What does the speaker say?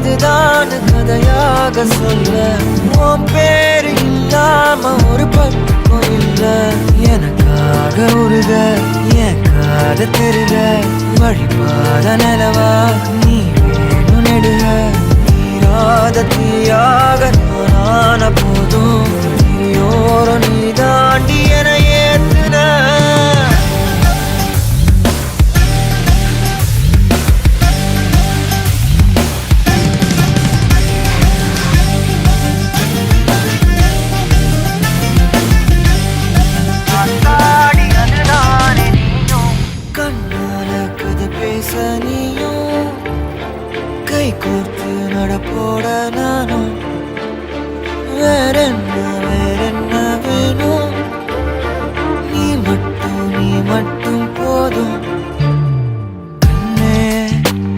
இதுதான் கதையாக சொல்ல உன் பேரு இல்லாம ஒரு பக்கம் இல்ல எனக்காக உருக என் காத தெருக வழிபாத நிலவா நீ வேணும் நெடுக நீராத தீயாக நானான போதும் நீயோரம் நீ தாண்டி என ஏத்துன பேச நீயும் கை கோர்த்து நடப்போட நானும்